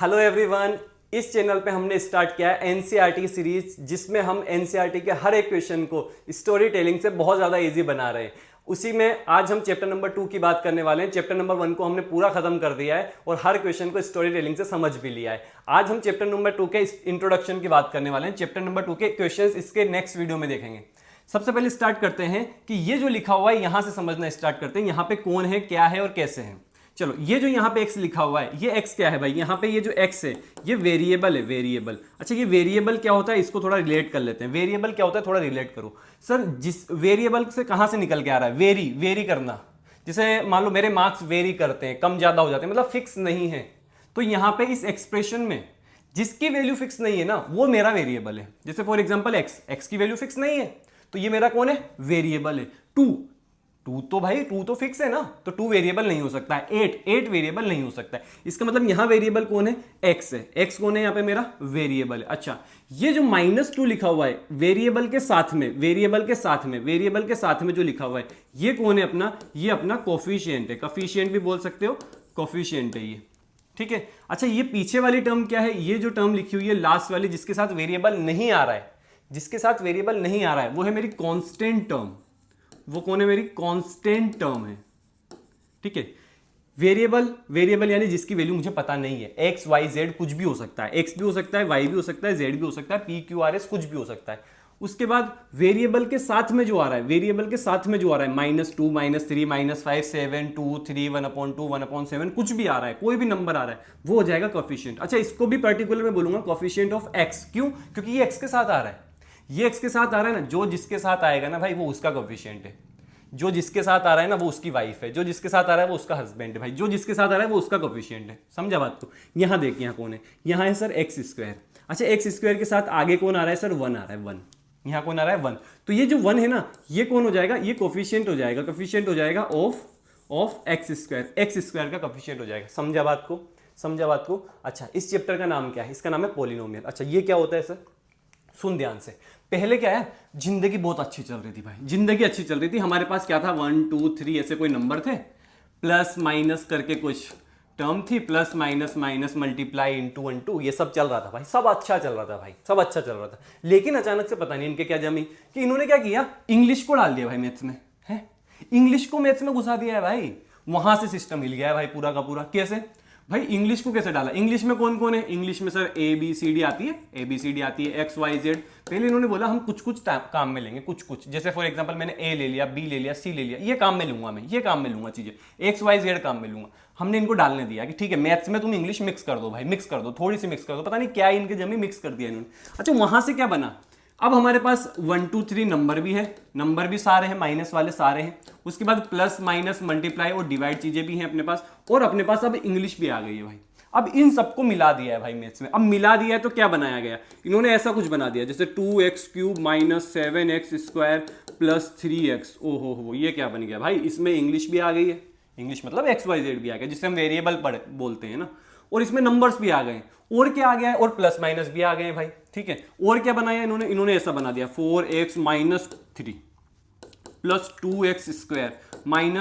Hello everyone, इस channel पे हमने स्टार्ट किया है एनसीईआरटी सीरीज, जिसमें हम एनसीईआरटी के हर एक क्वेश्चन को स्टोरी टेलिंग से बहुत ज़्यादा इजी बना रहे हैं। उसी में आज हम चैप्टर नंबर 2 की बात करने वाले हैं। चैप्टर नंबर 1 को हमने पूरा खत्म कर दिया है और हर क्वेश्चन को स्टोरी टेलिंग से समझ भी लिया है। आज हम चैप्टर नंबर 2 के इंट्रोडक्शन की बात करने वाले हैं। चैप्टर नंबर 2 के क्वेश्चन इसके नेक्स्ट वीडियो में देखेंगे। सबसे पहले स्टार्ट करते हैं कि ये जो लिखा हुआ है यहां से समझना स्टार्ट करते हैं। यहाँ पे कौन है, क्या है और कैसे है। चलो, ये जो यहाँ पे x लिखा हुआ है, ये x क्या है भाई? यहाँ पे ये जो x है ये वेरिएबल है, वेरिएबल। अच्छा, ये वेरिएबल क्या होता है इसको थोड़ा रिलेट कर लेते हैं। वेरिएबल क्या होता है थोड़ा रिलेट करो। सर, जिस वेरिएबल से कहाँ से निकल के आ रहा है? वेरी करना। जैसे मान लो मेरे मार्क्स वेरी करते हैं, कम ज्यादा हो जाते हैं, मतलब फिक्स नहीं है। तो यहाँ पे इस एक्सप्रेशन में जिसकी वैल्यू फिक्स नहीं है ना, वो मेरा वेरिएबल है। जैसे फॉर एग्जाम्पल x की वैल्यू फिक्स नहीं है तो ये मेरा कौन है? वेरिएबल है। टू तो भाई टू तो फिक्स है ना, तो टू वेरिएबल नहीं हो सकता है। एट वेरिएबल नहीं हो सकता है। इसका मतलब यहां वेरिएबल कौन है? एक्स है। एक्स कौन है? यहां पे मेरा वेरिएबल है। अच्छा, ये जो -2 लिखा हुआ है वेरिएबल के साथ में, वेरिएबल के साथ में जो लिखा हुआ है ये कौन है अपना? ये अपना कोफिशिएंट है। कोफिशिएंट भी बोल सकते हो, कोफिशिएंट है ये। ठीक है। अच्छा, ये पीछे वाली टर्म क्या है? ये जो टर्म लिखी हुई है लास्ट वाली, जिसके साथ वेरिएबल नहीं आ रहा है, वो है मेरी कांस्टेंट टर्म। वो कौन है? मेरी कांस्टेंट टर्म है। ठीक है। वेरिएबल यानी जिसकी वैल्यू मुझे पता नहीं है। एक्स वाई जेड कुछ भी हो सकता है, एक्स भी हो सकता है, वाई भी हो सकता है, जेड भी हो सकता है, पी क्यू आर एस कुछ भी हो सकता है। उसके बाद वेरिएबल के साथ में जो आ रहा है, -2 -3 -5 7 2 3 1/2 1/7 कुछ भी आ रहा है, कोई भी नंबर आ रहा है, वो हो जाएगा कोफिशिएंट। अच्छा, इसको भी पर्टिकुलर में बोलूंगा कोफिशिएंट ऑफ एक्स। क्यों? क्योंकि ये एक्स के साथ आ रहा है, ये एक्स के साथ आ रहा है ना। जो जिसके साथ आएगा ना भाई, वो उसका कोफिशिएंट है। जो जिसके साथ आ रहा है ना, वो उसकी वाइफ है। जो जिसके साथ आ रहा है वो उसका हस्बैंड है भाई। जो जिसके साथ आ रहा है वो उसका कोफिशिएंट है। समझा बात को? यहां देख, यहां कौन है? यहां है सर x²। अच्छा, x² के साथ आगे कौन आ रहा है सर? 1 आ रहा है, 1। यहां कौन आ रहा है? 1। तो ये जो 1 है ना, ये कौन हो जाएगा? ये कोफिशिएंट हो जाएगा, कोफिशिएंट हो जाएगा ऑफ x² का कोफिशिएंट हो जाएगा। समझा बात को? अच्छा, इस चैप्टर का नाम क्या है? इसका नाम है पॉलिनोमियल। अच्छा, ये क्या होता है सर? सुन ध्यान से। पहले क्या है, जिंदगी बहुत अच्छी चल रही थी भाई, जिंदगी अच्छी चल रही थी। हमारे पास क्या था? 1 2 3 ऐसे कोई नंबर थे, प्लस माइनस करके कुछ टर्म थी, plus minus minus multiply into ये सब चल रहा था भाई। सब अच्छा चल रहा था। लेकिन अचानक से पता नहीं इनके क्या जमी कि इन्होंने क्या किया, इंग्लिश को डाल दिया भाई मैथ्स में। है, इंग्लिश को मैथ्स में घुसा दिया है भाई। वहां से सिस्टम हिल गया है भाई पूरा का पूरा। कैसे भाई? इंग्लिश को कैसे डाला? इंग्लिश में कौन कौन है? इंग्लिश में सर ABCD आती है, XYZ। पहले इन्होंने बोला हम कुछ काम में लेंगे, कुछ। जैसे फॉर एग्जांपल मैंने A ले लिया, B ले लिया, C ले लिया, ये काम में लूंगा मैं, चीजें XYZ काम में लूंगा। हमने इनको डालने दिया कि ठीक है, मैथ्स में तुम इंग्लिश मिक्स कर दो भाई, थोड़ी सी मिक्स कर दो। पता नहीं क्या इनके जमी मिक्स कर दिया इन्होंने। अच्छा, वहां से क्या बना? अब हमारे पास 1 2 3 नंबर भी है, नंबर भी सारे हैं, माइनस वाले सारे हैं। उसके बाद प्लस माइनस मल्टीप्लाई और डिवाइड चीजें भी हैं अपने पास, और अपने पास अब इंग्लिश भी आ गई है भाई। अब इन सबको मिला दिया है भाई मैथ्स में। अब मिला दिया है तो क्या बनाया गया? इन्होंने ऐसा कुछ बना दिया जैसे 2x³ - 7x² + 3x। ओहो, ये क्या बन गया भाई? इसमें इंग्लिश भी आ गई है, इंग्लिश मतलब XYZ भी आ गया, जिसे हम वेरिएबल बोलते हैं ना। और इसमें नंबर्स भी आ गए। और क्या आ गया है? और प्लस माइनस भी आ गए भाई। ठीक है। और क्या बनाया इन्होंने ऐसा बना दिया 4x - 3 + 2x² -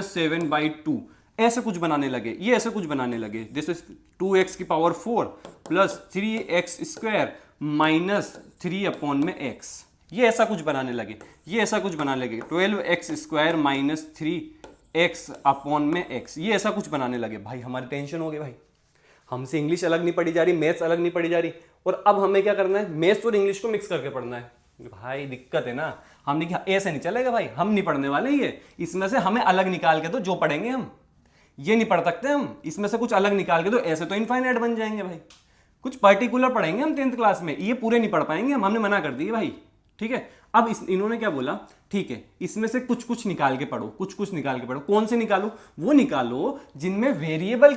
7/2। ऐसे कुछ बनाने लगे, ये ऐसे कुछ बनाने लगे जैसे 2x⁴ + 3x² - 3/x। ये ऐसा कुछ बनाने लगे, 12x² - 3x/x। ये ऐसा कुछ बनाने लगे भाई। हमारी टेंशन हो गई भाई, हमसे इंग्लिश अलग नहीं पढ़ी जा रही, मैथ्स अलग नहीं पढ़ी जा रही, और अब हमें क्या करना है? मैथ्स और इंग्लिश को मिक्स करके पढ़ना है भाई। दिक्कत है ना। हमने क्या ऐसे नहीं चलेगा भाई, हम नहीं पढ़ने वाले ये। इसमें से हमें अलग निकाल के दो, जो पढ़ेंगे हम ये नहीं पढ़ सकते हम। इसमें से कुछ अलग निकाल के दो, ऐसे तो इनफाइनाइट बन जाएंगे भाई। कुछ पर्टिकुलर पढ़ेंगे हम 10th क्लास में, ये पूरे नहीं पढ़ पाएंगे हमने मना कर दिए भाई। ठीक है। अब इन्होंने क्या बोला, ठीक है, इसमें से कुछ निकाल के पढ़ो, कौन से निकालो? वो निकालो जिनमें वेरिएबल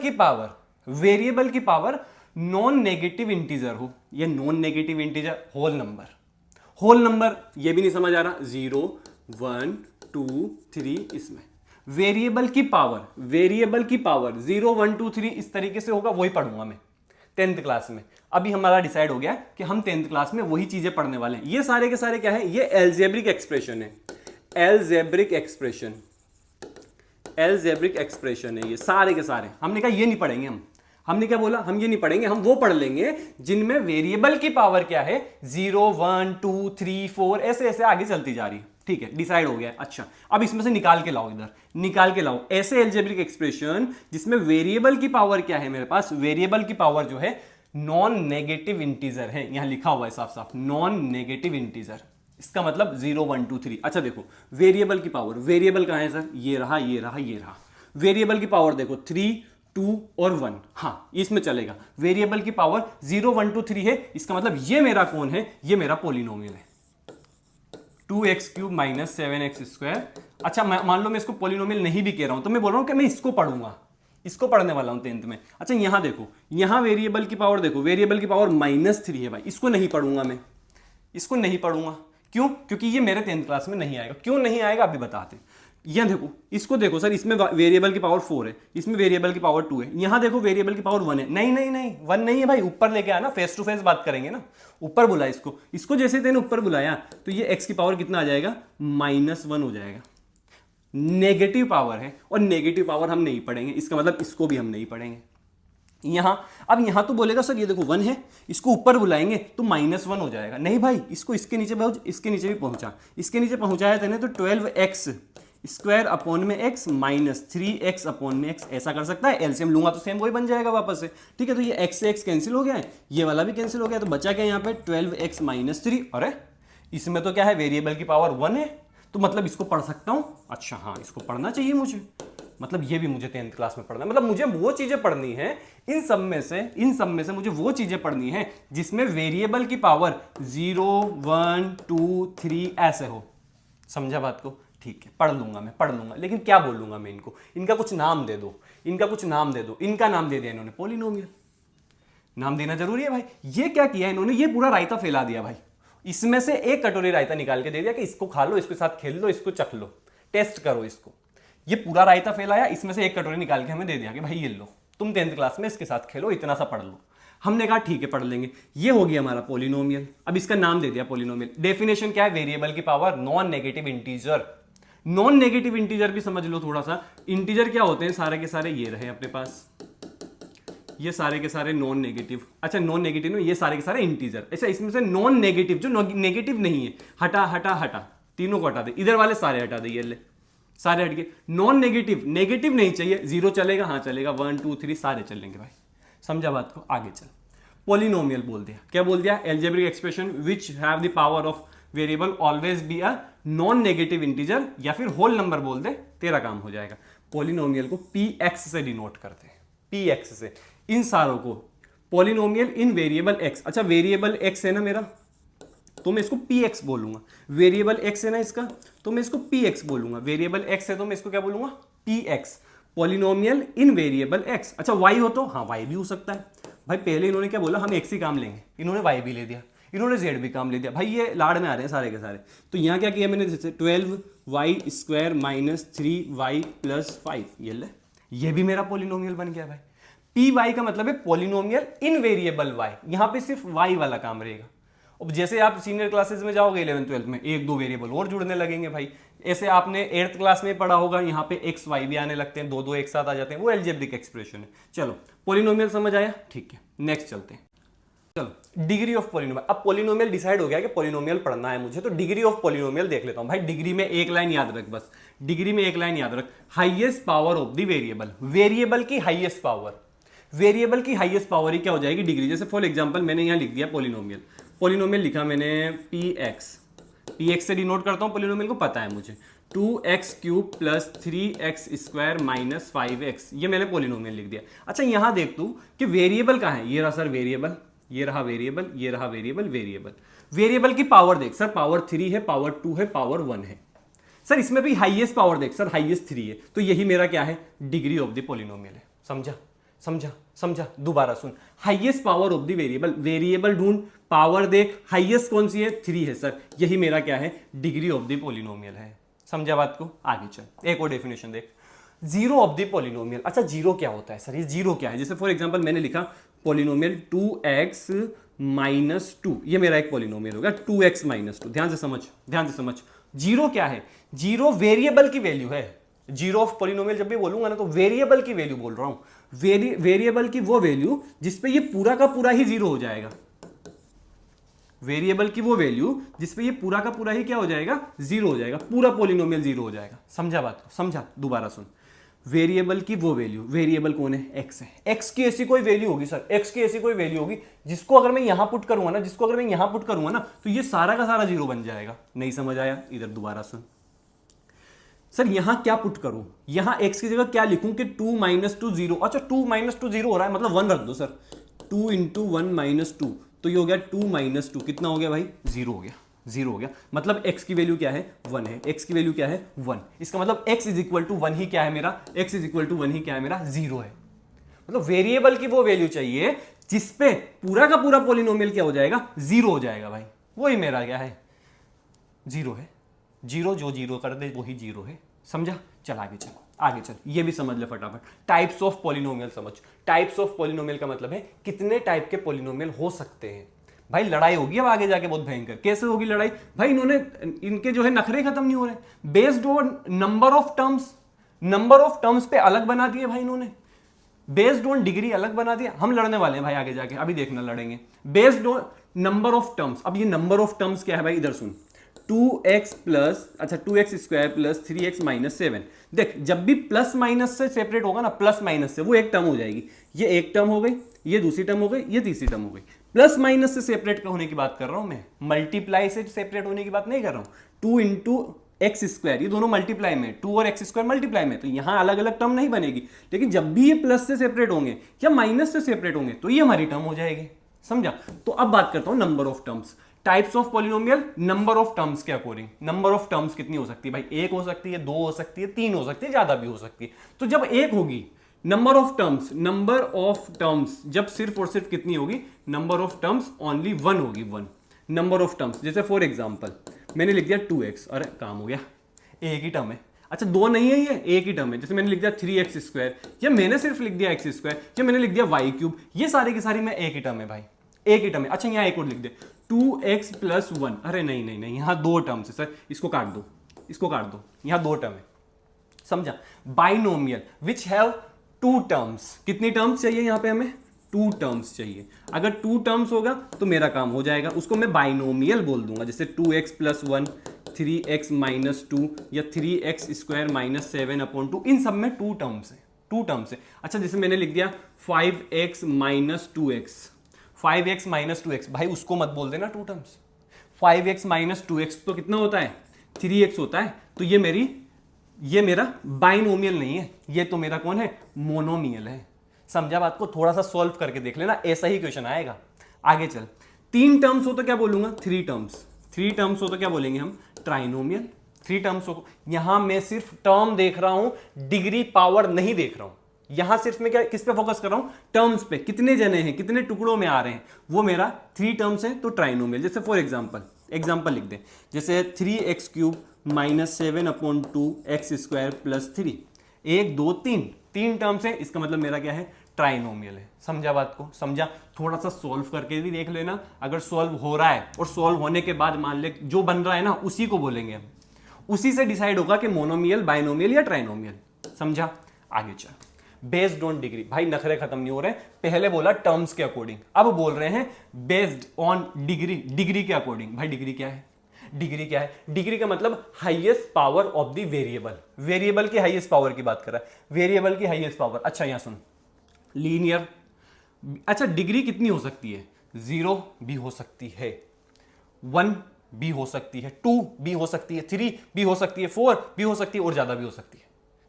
की पावर नॉन नेगेटिव इंटीजर हो। ये non negative integer whole number ये भी नहीं समझ आ रहा। 0 1 2 3 इसमें वेरिएबल की पावर 0 1 2 3 इस तरीके से होगा, वही पढ़ूंगा मैं 10th क्लास में। अभी हमारा डिसाइड हो गया कि हम 10th क्लास में वही चीजें पढ़ने वाले हैं। ये सारे के सारे क्या है? ये एल्जेब्रिक एक्सप्रेशन है, एल्जेब्रिक एक्सप्रेशन है। ये सारे के सारे हमने कहा ये नहीं पढ़ेंगे हम। हमने क्या बोला, हम ये नहीं पढ़ेंगे, हम वो पढ़ लेंगे जिनमें वेरिएबल की पावर क्या है 0 1 2 3 4 ऐसे ऐसे आगे चलती जा रही है। ठीक है, डिसाइड हो गया। अच्छा, अब इसमें से निकाल के लाओ, इधर निकाल के लाओ ऐसे एल्जेब्रिक एक्सप्रेशन जिसमें वेरिएबल की पावर क्या है मेरे पास, वेरिएबल की पावर जो है नॉन नेगेटिव इंटीजर है, यहां लिखा हुआ है साफ साफ नॉन नेगेटिव इंटीजर, इसका मतलब 0 1 2 3। अच्छा देखो वेरिएबल की पावर, वेरिएबल कहां है सर, ये रहा ये रहा ये रहा, वेरिएबल की पावर देखो 3 2 और 1, हाँ इसमें चलेगा। वेरिएबल की पावर 0 1 2 3 है, इसका मतलब ये मेरा कौन है, ये मेरा पोलिनोमियल है 2x³ माइनस 7x²। अच्छा मान लो मैं इसको पोलिनोमियल नहीं भी कह रहा हूं, तो मैं बोल रहा हूं कि मैं इसको पढ़ूंगा, इसको पढ़ने वाला हूं 10th में। अच्छा यहां देखो, यहां वेरिएबल की पावर देखो, वेरिएबल की पावर -3 है भाई, इसको नहीं पढ़ूंगा मैं, इसको नहीं पढ़ूंगा। क्यों? क्योंकि ये मेरे 10th क्लास में नहीं आएगा। क्यों नहीं आएगा अभी बताते। यहां देखो, इसको देखो सर, इसमें वेरिएबल की पावर 4 है, इसमें वेरिएबल की पावर 2 है, यहां देखो वेरिएबल की पावर 1 है। नहीं नहीं नहीं 1 नहीं है भाई, ऊपर लेके आना, फेस टू फेस बात करेंगे ना। ऊपर बुला इसको, इसको जैसे तेने ऊपर बुलाया तो ये x की पावर कितना आ जाएगा, -1 हो जाएगा। नेगेटिव पावर है और नेगेटिव पावर हम नहीं पढ़ेंगे, इसका मतलब इसको भी हम नहीं पढ़ेंगे। यहां अब यहां तो बोलेगा सर ये देखो 1 है, इसको ऊपर बुलाएंगे तो -1 हो जाएगा। नहीं भाई, इसको इसके नीचे पहुंच, इसके नीचे भी पहुंचा, इसके नीचे पहुंचाया तेने तो 12x² अपॉन में x माइनस 3x अपॉन में x ऐसा कर सकता है। एलसीएम लूंगा तो सेम वही बन जाएगा वापस से। ठीक है, तो ये x से x कैंसिल हो गया है, ये वाला भी कैंसिल हो गया, तो बचा क्या यहाँ पे 12x माइनस 3। अरे इसमें तो क्या है, वेरिएबल की पावर 1 है, तो मतलब इसको पढ़ सकता हूं। अच्छा हाँ, इसको पढ़ना चाहिए मुझे, मतलब ये भी मुझे 10th क्लास में पढ़ना है। मतलब मुझे वो चीजें पढ़नी है, इन सब में से मुझे वो चीजें पढ़नी है जिसमें वेरिएबल की पावर 0 1 2 3 ऐसे हो। समझा बात को? ठीक है, पढ़ लूंगा मैं, पढ़ लूंगा, लेकिन क्या बोलूंगा मैं इनको, इनका कुछ नाम दे दो, इनका कुछ नाम दे दो। इनका नाम दे दिया इन्होंने पोलिनोमियल, नाम देना जरूरी है भाई। ये क्या किया इन्होंने, ये पूरा रायता फैला दिया भाई। इसमें से एक कटोरी रायता निकाल के दे दिया कि इसको खा लो, इसके साथ खेल लो, इसको चख लो, टेस्ट करो इसको। ये पूरा रायता फैलाया, इसमें से एक कटोरी निकाल के हमें दे दिया कि भाई ये लो, तुम 10th क्लास में इसके साथ खेलो, इतना सा पढ़ लो। हमने कहा ठीक है पढ़ लेंगे। ये हो गया हमारा पोलिनोमियल, अब इसका नाम दे दिया पोलिनोमियल। डेफिनेशन क्या है, वेरिएबल की power non negative integer. Non negative integer भी समझ लो थोड़ा सा। इंटीजर क्या होते हैं, सारे के सारे ये रहे अपने पास, ये सारे के सारे नॉन नेगेटिव। अच्छा नॉन नेगेटिव में ये सारे के सारे इंटीजर। अच्छा इसमें से नॉन नेगेटिव जो नेगेटिव नहीं है, हटा हटा हटा, तीनों को हटा दे, इधर वाले सारे हटा दे, ये ले सारे हट गए। नॉन नेगेटिव, नेगेटिव नहीं चाहिए, 0 चलेगा, हाँ चलेगा, 1 2 3 सारे चलेंगे भाई। समझा बात को? आगे चल। पोलिनोमियल बोल दिया, क्या बोल दिया, algebraic expression which have the power of variable always be a non negative integer, या फिर होल नंबर बोल दे, तेरा काम हो जाएगा। पोलिनोमियल को px से डिनोट करते हैं, px से। इन सारों को पोलिनोमियल इन वेरिएबल x। अच्छा वेरिएबल x है ना मेरा, तो मैं इसको px बोलूंगा। वेरिएबल x है ना इसका, तो मैं इसको px बोलूंगा। वेरिएबल x है तो मैं इसको क्या बोलूंगा, px। पोलिनोमियल इन वेरिएबल x। अच्छा y हो तो, हाँ y भी हो सकता है भाई। पहले इन्होंने क्या बोला, हम x ही काम लेंगे, इन्होंने y भी ले दिया, इन्होंने z भी काम ले दिया भाई। ये लाड़ में आ रहे हैं सारे के सारे। तो यहाँ क्या किया मैंने, जैसे 12y² माइनस 3y प्लस 5, ये ले, ये भी मेरा पोलिनोमियल बन गया भाई। पी वाई का मतलब है पोलिनोमियल इन वेरिएबल y। यहां पे सिर्फ y वाला काम रहेगा। अब जैसे आप सीनियर क्लासेस में जाओगे 11th 12th में, 1 2 वेरिएबल और जुड़ने लगेंगे भाई। ऐसे आपने 8th क्लास में पढ़ा होगा, यहाँ पे x y भी आने लगते हैं, 2 2 एक साथ आ जाते हैं, वो एल्जेब्रिक एक्सप्रेशन है। चलो पोलिनोमियल समझ आया, ठीक है नेक्स्ट चलते हैं। चलो डिग्री ऑफ पोलिनोमियल। अब पोलिनोमियल डिसाइड हो गया कि पोलिनोमियल पढ़ना है मुझे, तो डिग्री ऑफ पोलिनोमियल देख लेता हूं भाई। डिग्री में एक लाइन याद रख, बस डिग्री में एक लाइन याद रख, highest power of the variable. Variable की हाईएस्ट पावर, वेरिएबल की हाईएस्ट पावर ही क्या हो जाएगी, डिग्री। जैसे फॉर एग्जांपल मैंने यहां लिख दिया पोलिनोमियल, पोलिनोमियल लिखा मैंने px से डिनोट करता हूं पोलिनोमियल को, पता है मुझे 2x³ plus 3x² minus 5x, ये मैंने पोलिनोमियल लिख दिया। अच्छा यहां देख तू कि वेरिएबल कहां है, ये रहा सर वेरिएबल, ये रहा वेरिएबल, ये रहा वेरिएबल, वेरिएबल। वेरिएबल की पावर देख सर, पावर 3 है, पावर 2 है, पावर 1 है। सर इसमें भी हाईएस्ट पावर देख सर, हाईएस्ट 3 है, तो यही मेरा क्या है, डिग्री ऑफ द पोलिनोमियल है। समझा समझा समझा, दोबारा सुन, highest power of the variable, variable ढूंढ, पावर देख, हाईएस्ट कौन सी है, 3 है सर, यही मेरा क्या है, डिग्री ऑफ द पोलिनोमियल है। समझा बात को? आगे चल, एक और डेफिनेशन देख, जीरो ऑफ द पोलिनोमियल। अच्छा जीरो क्या होता है सर, ये जीरो क्या है? जैसे फॉर एग्जांपल मैंने लिखा पोलिनोमियल 2x माइनस 2, ये मेरा एक पोलिनोमियल होगा 2x माइनस 2। ध्यान से समझ, ध्यान से समझ, जीरो क्या है, जीरो वेरिएबल की वैल्यू है। जीरो ऑफ पोलिनोमियल जब भी बोलूंगा ना, तो वेरिएबल की वैल्यू बोल रहा हूं। वेरिएबल की वो वैल्यू जिसपे ये पूरा का पूरा ही जीरो हो जाएगा, वेरिएबल की वो वैल्यू जिसपे ये पूरा का पूरा ही क्या हो जाएगा, जीरो हो जाएगा, पूरा पॉलिनोमियल जीरो हो जाएगा। समझा बात को, समझा, दोबारा सुन। वेरिएबल की वो वैल्यू, वेरिएबल कौन है, एक्स है, एक्स की ऐसी कोई वैल्यू होगी सर, एक्स की ऐसी कोई वैल्यू होगी जिसको अगर मैं यहां पुट करूंगा ना, जिसको अगर मैं यहां पुट करूंगा ना, तो ये सारा का सारा जीरो बन जाएगा। नहीं समझ आया, इधर दोबारा सुन। सर यहां क्या पुट करूं, यहां एक्स की जगह क्या लिखूं कि 2 - 2 0। अच्छा 2 - 2 0 हो रहा है, मतलब 1 रख दो सर, 2 × 1 - 2, तो ये हो गया 2 - 2, कितना हो गया भाई, 0 हो गया, 0 हो गया। मतलब x की वैल्यू क्या है, 1 है, x की वैल्यू क्या है, 1। इसका मतलब x = 1 ही क्या है मेरा, x = 1 ही क्या है मेरा, 0 है। मतलब वेरिएबल की वो वैल्यू चाहिए जिसपे पूरा का पूरा पॉलिनोमियल क्या हो जाएगा, 0 हो जाएगा भाई, वही मेरा क्या है, 0 है। 0 जो 0 कर दे वही 0 है। समझा, चल आगे चल, आगे चल, ये भी समझ ले फटाफट। टाइप्स ऑफ पॉलिनोमियल समझ। टाइप्स ऑफ पॉलिनोमियल का मतलब है कितने टाइप के पॉलिनोमियल हो सकते हैं। भाई लड़ाई होगी अब आगे जाके बहुत भयंकर। कैसे होगी लड़ाई भाई, इन्होंने इनके जो है नखरे खत्म नहीं हो रहे। Based on number of terms, number of terms पे अलग बना दिए भाई इन्होंने, बेस्ड ऑन डिग्री अलग बना दिया। हम लड़ने वाले हैं भाई आगे जाके, अभी देखना लड़ेंगे। Based on number of terms, अब ये नंबर ऑफ टर्म्स क्या है भाई, इधर सुन। 2x प्लस, अच्छा 2x स्क्वायर प्लस 3x - 7। देख जब भी प्लस माइनस से सेपरेट होगा ना, प्लस माइनस से, वो एक टर्म हो जाएगी। ये एक टर्म हो गई, ये दूसरी टर्म हो गई, ये तीसरी टर्म हो गई। प्लस माइनस से सेपरेट होने की बात कर रहा हूं मैं, मल्टीप्लाई से सेपरेट होने की बात नहीं कर रहा हूं। 2 × x स्क्वायर, ये दोनों मल्टीप्लाई में, 2 और x स्क्वायर मल्टीप्लाई में, तो यहां अलग अलग टर्म नहीं बनेगी। लेकिन जब भी ये प्लस से सेपरेट होंगे या माइनस से सेपरेट होंगे तो ये हमारी टर्म हो जाएगी। समझा। तो अब बात करता हूं number of terms. Types of polynomial number of terms के अकॉर्डिंग। नंबर ऑफ टर्म्स कितनी हो सकती है भाई, एक हो सकती है, दो हो सकती है, तीन हो सकती है, ज्यादा भी हो सकती है। तो जब एक होगी number of terms, number of terms जब सिर्फ और सिर्फ कितनी होगी, नंबर ऑफ टर्म्स ओनली 1 होगी, 1 नंबर ऑफ टर्म्स। जैसे फॉर एग्जांपल मैंने लिख दिया 2x, अरे काम हो गया, एक ही टर्म है। अच्छा दो नहीं है, ये एक ही टर्म है। जैसे मैंने लिख दिया 3x स्क्वायर, या मैंने सिर्फ लिख दिया x स्क्वायर, या मैंने लिख दिया y क्यूब, ये सारी की सारी में एक ही टर्म है भाई, एक ही टर्म है। अच्छा यहाँ एक और लिख दे 2x + 1, अरे नहीं नहीं नहीं, यहाँ दो टर्म्स है सर, इसको काट दो, इसको काट दो, यहाँ दो टर्म है। समझा। बाइनोमियल विच हैव 2 टर्म्स, कितनी टर्म्स चाहिए यहाँ पे हमें, 2 टर्म्स चाहिए। अगर 2 टर्म्स होगा तो मेरा काम हो जाएगा, उसको मैं बाइनोमियल बोल दूंगा। जैसे 2x + 1, 3x - 2, या 3x स्क्वायर - 7/2, इन सब में 2 टर्म्स है, 2 टर्म्स है। अच्छा जैसे मैंने लिख दिया 5x - 2x, 5x - 2x, भाई उसको मत बोल देना 2 टर्म्स। 5x - 2x तो कितना होता है, 3x होता है। तो ये मेरा बाइनोमियल नहीं है, ये तो मेरा कौन है, मोनोमियल है। समझा बात को, थोड़ा सा सॉल्व करके देख लेना, ऐसा ही क्वेश्चन आएगा। आगे चल, 3 टर्म्स हो तो क्या बोलूंगा, 3 टर्म्स। 3 टर्म्स हो तो क्या बोलेंगे हम, ट्राइनोमियल। 3 टर्म्स हो, यहां मैं सिर्फ टर्म देख रहा हूं, डिग्री पावर नहीं देख रहा हूं। यहां सिर्फ मैं क्या, किस पे फोकस कर रहा हूं, टर्म्स पे, कितने जने हैं, कितने टुकड़ों में आ रहे हैं, वो मेरा 3 टर्म्स है तो ट्राइनोमियल। जैसे फॉर एग्जांपल लिख दे, जैसे 3x³ - 7/2 x² + 3, 1 2 3 टर्म्स है, इसका मतलब मेरा क्या है, ट्राइनोमियल है। समझा बात को, समझा। थोड़ा सा सॉल्व करके भी देख लेना, अगर सॉल्व हो रहा है और सॉल्व होने के बाद मान ले जो बन रहा है ना, उसी को बोलेंगे हम, उसी से डिसाइड होगा कि मोनोमियल, बाइनोमियल या ट्राइनोमियल। समझा। आगे चल, बेस्ड ऑन डिग्री, भाई नखरे खत्म नहीं हो रहे। पहले बोला टर्म्स के अकॉर्डिंग, अब बोल रहे हैं बेस्ड ऑन डिग्री, डिग्री के अकॉर्डिंग। भाई डिग्री क्या है, डिग्री क्या है, डिग्री का मतलब highest power of the variable. Variable की हाईएस्ट पावर की बात कर रहा है, वेरिएबल की हाईएस्ट पावर। अच्छा यहां सुन, लीनियर। अच्छा डिग्री कितनी हो सकती है, 0 भी हो सकती है, 1 भी हो सकती है, 2 भी हो सकती है, 3 भी हो सकती है, 4 भी हो सकती है, और ज्यादा भी हो सकती है।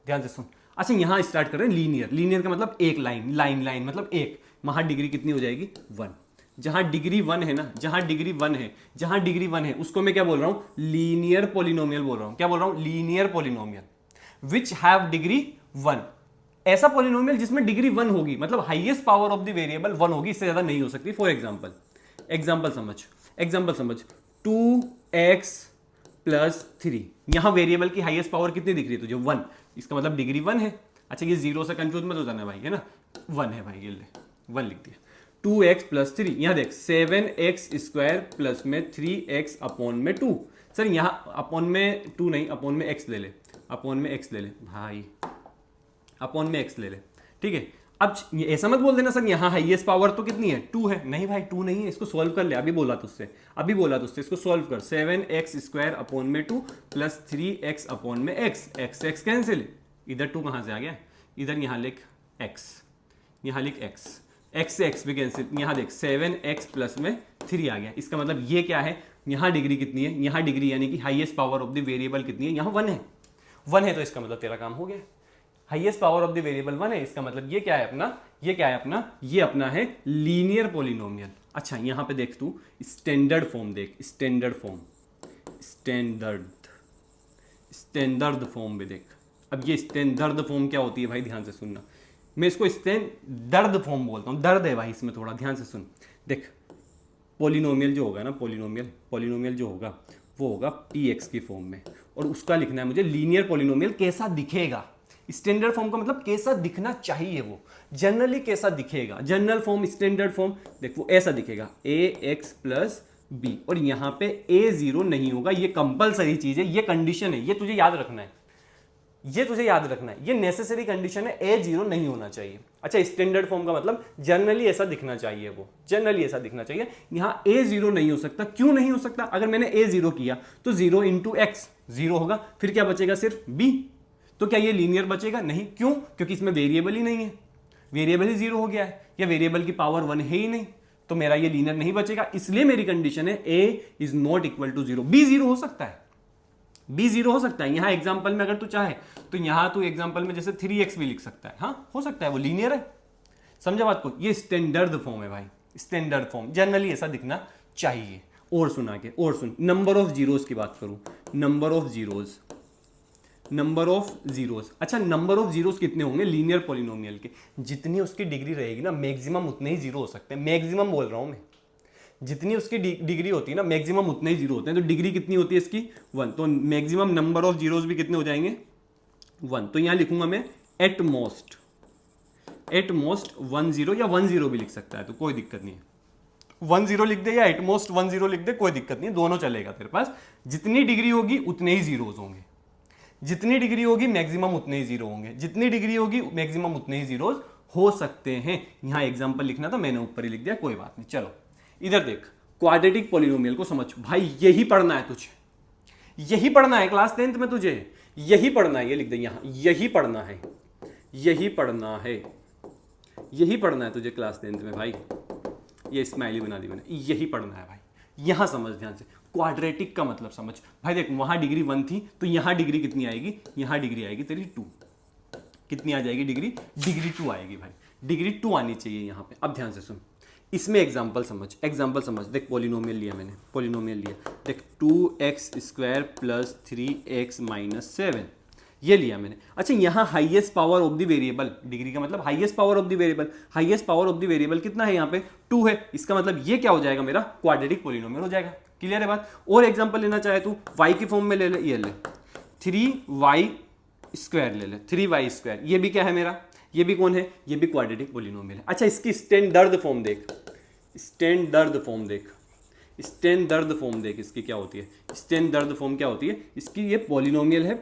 ध्यान से सुन। अच्छा यहां स्टार्ट कर रहे हैं लीनियर। लीनियर का मतलब एक लाइन, लाइन मतलब एक, वहां डिग्री कितनी हो जाएगी, 1। जहां डिग्री 1 है ना, जहां डिग्री 1 है, जहां डिग्री 1 है, उसको मैं क्या बोल रहा हूं, लीनियर पॉलिनोमियल बोल रहा हूं। क्या बोल रहा हूं, linear polynomial which have degree 1। ऐसा पॉलिनोमियल जिसमें डिग्री 1 होगी, मतलब highest power of the variable 1 होगी, इससे ज्यादा नहीं हो सकती। फॉर एग्जांपल समझ 2x + 3, यहां वेरिएबल की हाईएस्ट पावर कितनी दिख रही है तुझे, 1, इसका मतलब डिग्री 1 है। अच्छा ये 0 से कंफ्यूज मत हो जाना भाई, है ना, 1 है भाई, ये ले 1 लिख दिया। 2x + 3, यहां देख 7x² प्लस में 3x/2। सर यहां अपॉन में 2 नहीं, अपॉन में x ले ले, अपॉन में x ले ले भाई, अपॉन में x ले ले, ठीक है। अब ये ऐसा मत बोल देना सर यहाँ हाईएस्ट पावर तो कितनी है 2 है, नहीं भाई 2 नहीं है, इसको सॉल्व कर ले, अभी बोला तुझसे इसको सॉल्व कर, 7x² अपॉन में 2 प्लस 3x अपॉन में x कैंसिल, इधर 2 कहाँ से आ गया, इधर यहाँ लिख x, यहाँ लिख x से x भी कैंसिल, यहाँ देख 7x प्लस में 3 आ गया, इसका मतलब ये क्या है, यहाँ डिग्री कितनी है, यहाँ डिग्री यानी कि highest power of the variable कितनी है, यहाँ 1 है, 1 है, तो इसका मतलब तेरा काम हो गया, highest power of the variable 1 है, इसका मतलब ये क्या है अपना, ये अपना है लीनियर पॉलिनोमियल। अच्छा यहाँ पे देख तू स्टैंडर्ड फॉर्म देख, स्टैंडर्ड फॉर्म भी देख। अब ये स्टैंडर्ड फॉर्म क्या होती है भाई, ध्यान से सुनना, मैं इसको स्टैंडर्ड फॉर्म बोलता हूँ, दर्द है भाई इसमें थोड़ा, ध्यान से सुन। देख पॉलिनोमियल जो होगा ना, पॉलिनोमियल जो होगा वो होगा px की फॉर्म में, और उसका लिखना है मुझे लीनियर पॉलिनोमियल कैसा दिखेगा। स्टैंडर्ड फॉर्म का मतलब कैसा दिखना चाहिए, वो जनरली कैसा दिखेगा, जनरल फॉर्म स्टैंडर्ड फॉर्म देख वो ऐसा दिखेगा ax प्लस बी, और यहाँ पे a0 नहीं होगा, ये कंपलसरी चीज है, ये कंडीशन है, ये तुझे याद रखना है, ये नेसेसरी कंडीशन है, a0 नहीं होना चाहिए। अच्छा स्टैंडर्ड फॉर्म का मतलब जनरली ऐसा दिखना चाहिए, वो जनरली ऐसा दिखना चाहिए, यहाँ a0 नहीं हो सकता। क्यों नहीं हो सकता, अगर मैंने a0 किया तो 0 इंटू एक्स 0 होगा, फिर क्या बचेगा सिर्फ b, तो क्या ये लीनियर बचेगा, नहीं, क्यों, क्योंकि इसमें वेरिएबल ही नहीं है, वेरिएबल ही 0 हो गया है, या वेरिएबल की पावर 1 है ही नहीं, तो मेरा ये लीनियर नहीं बचेगा, इसलिए मेरी कंडीशन है a is not equal to 0, b 0 हो सकता है, b 0 हो सकता है। यहाँ एग्जाम्पल में अगर तू चाहे तो यहाँ तू एग्जाम्पल में जैसे 3x भी लिख सकता है, हाँ हो सकता है, वो लीनियर है, समझा बात को, ये स्टैंडर्ड फॉर्म है भाई, स्टैंडर्ड फॉर्म जनरली ऐसा दिखना चाहिए। और सुना के, और सुन, नंबर ऑफ जीरोस की बात करूं, नंबर ऑफ जीरोस, अच्छा नंबर ऑफ जीरोस कितने होंगे लीनियर पॉलिनोमियल के, जितनी उसकी डिग्री रहेगी ना मैक्सिमम उतने ही जीरो हो सकते हैं, मैक्सिमम बोल रहा हूं मैं, जितनी उसकी डिग्री होती है ना मैक्सिमम उतने ही जीरो होते हैं, तो डिग्री कितनी होती है इसकी 1, तो मैक्सिमम नंबर ऑफ जीरोस भी कितने हो जाएंगे 1, तो यहां लिखूंगा मैं एट मोस्ट 10 या 10 भी लिख सकता है, तो कोई दिक्कत नहीं है, 10 लिख दे या एट मोस्ट 10 लिख दे, कोई दिक्कत नहीं है, दोनों चलेगा तेरे पास, जितनी डिग्री होगी उतने ही जीरोस होंगे, जितनी डिग्री होगी मैक्सिमम उतने ही जीरो होंगे, जितनी डिग्री होगी मैक्सिमम उतने ही जीरोस हो सकते हैं। यहां एग्जांपल लिखना था, मैंने ऊपर ही लिख दिया, कोई बात नहीं। चलो इधर देख, क्वाड्रेटिक पॉलिनोमियल को समझ भाई, यही पढ़ना है तुझे, यही पढ़ना है क्लास 10th में तुझे, यही पढ़ना है, ये लिख दे यहां, यही पढ़ना है तुझे क्लास 10th में भाई, ये स्माइली बना दी मैंने, यही पढ़ना है भाई, यहां समझ ध्यान से, क्वाड्रेटिक का मतलब समझ भाई। देख वहां डिग्री 1 थी तो यहां डिग्री कितनी आएगी, यहां डिग्री आएगी तेरी 2, कितनी आ जाएगी डिग्री 2 आएगी भाई, डिग्री 2 आनी चाहिए यहां पे। अब ध्यान से सुन, इसमें एग्जांपल समझ, देख पॉलिनोमियल लिया मैंने, देख 2x² प्लस 3x माइनस 7 ये लिया मैंने। अच्छा यहाँ highest power of the variable, degree का मतलब highest power of the variable, कितना है यहाँ पे 2 है, इसका मतलब ये क्या हो जाएगा मेरा क्वाड्रेटिक पॉलिनोमियल हो जाएगा। क्लियर है बात। और एग्जांपल लेना चाहे तू y की फॉर्म में ले ले, ये ले 3y² ले ले, 3y², ये भी क्या है मेरा, ये भी कौन है, ये भी क्वाड्रेटिक पॉलिनोमियल है। अच्छा इसकी स्टैंडर्ड फॉर्म देख, इसकी क्या होती है, स्टैंडर्ड फॉर्म क्या होती है इसकी, ये पॉलिनोमियल है,